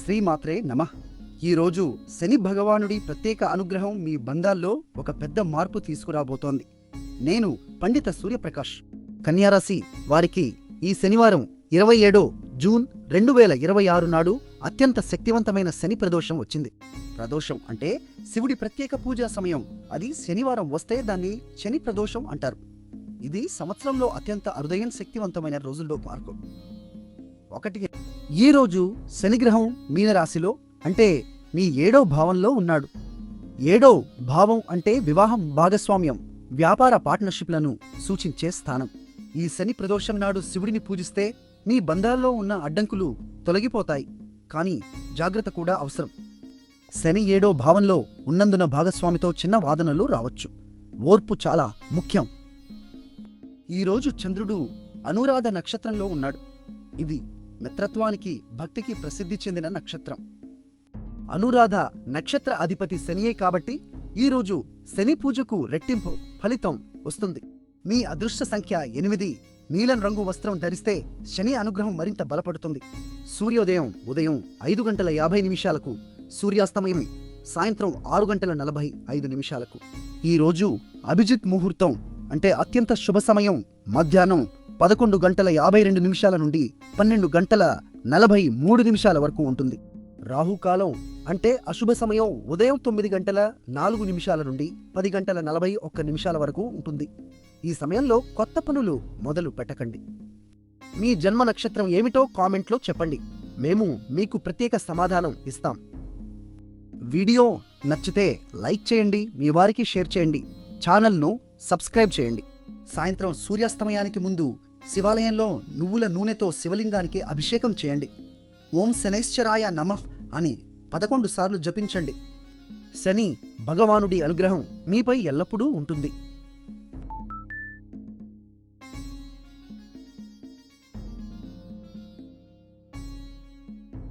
శ్రీమాత్రే నమః. ఈరోజు శని భగవానుడి ప్రత్యేక అనుగ్రహం మీ బంధాల్లో ఒక పెద్ద మార్పు తీసుకురాబోతోంది. నేను పండిత సూర్యప్రకాష్. కన్యారాశి వారికి ఈ శనివారం 27 జూన్ 2026 నాడు అత్యంత శక్తివంతమైన శని ప్రదోషం వచ్చింది. ప్రదోషం అంటే శివుడి ప్రత్యేక పూజా సమయం. అది శనివారం వస్తే దాన్ని శని ప్రదోషం అంటారు. ఇది సంవత్సరంలో అత్యంత అరుదైన శక్తివంతమైన రోజుల్లో మార్పు. ఈ రోజు శనిగ్రహం మీనరాశిలో అంటే మీ 7వ భావంలో ఉన్నాడు. 7వ భావం అంటే వివాహం, భాగస్వామ్యం, వ్యాపార పార్ట్నర్షిప్లను సూచించే స్థానం. ఈ శని ప్రదోషం నాడు శివుడిని పూజిస్తే మీ బంధాల్లో ఉన్న అడ్డంకులు తొలగిపోతాయి. కానీ జాగ్రత్త కూడా అవసరం. శని 7వ భావంలో ఉన్నందున భాగస్వామితో చిన్న వాదనలు రావచ్చు. ఓర్పు చాలా ముఖ్యం. ఈరోజు చంద్రుడు అనురాధ నక్షత్రంలో ఉన్నాడు. ఇది మిత్రత్వానికి, భక్తికి ప్రసిద్ధి చెందిన నక్షత్రం. అనురాధ నక్షత్ర అధిపతి శనియే కాబట్టి ఈరోజు శని పూజకు రెట్టింపు ఫలితం వస్తుంది. మీ అదృష్ట సంఖ్య 8. నీలం రంగు వస్త్రం ధరిస్తే శని అనుగ్రహం మరింత బలపడుతుంది. సూర్యోదయం ఉదయం 5:50 సూర్యాస్తమయం సాయంత్రం 6:45. ఈరోజు అభిజిత్ ముహూర్తం అంటే అత్యంత శుభ సమయం మధ్యాహ్నం 11:52 నుండి 12:43 వరకు ఉంటుంది. రాహుకాలం అంటే అశుభ సమయం ఉదయం 9:04 నుండి 10:41 వరకు ఉంటుంది. ఈ సమయంలో కొత్త పనులు మొదలు పెట్టకండి. మీ జన్మ నక్షత్రం ఏమిటో కామెంట్లో చెప్పండి. మేము మీకు ప్రత్యేక సమాధానం ఇస్తాం. వీడియో నచ్చితే లైక్ చేయండి, మీ వారికి షేర్ చేయండి, ఛానల్ను సబ్స్క్రైబ్ చేయండి. సాయంత్రం సూర్యాస్తమయానికి ముందు శివాలయంలో నువ్వుల నూనెతో శివలింగానికి అభిషేకం చేయండి. ఓం శనైశ్చరాయ నమః అని 11 సార్లు జపించండి. శని భగవానుడి అనుగ్రహం మీపై ఎల్లప్పుడూ ఉంటుంది.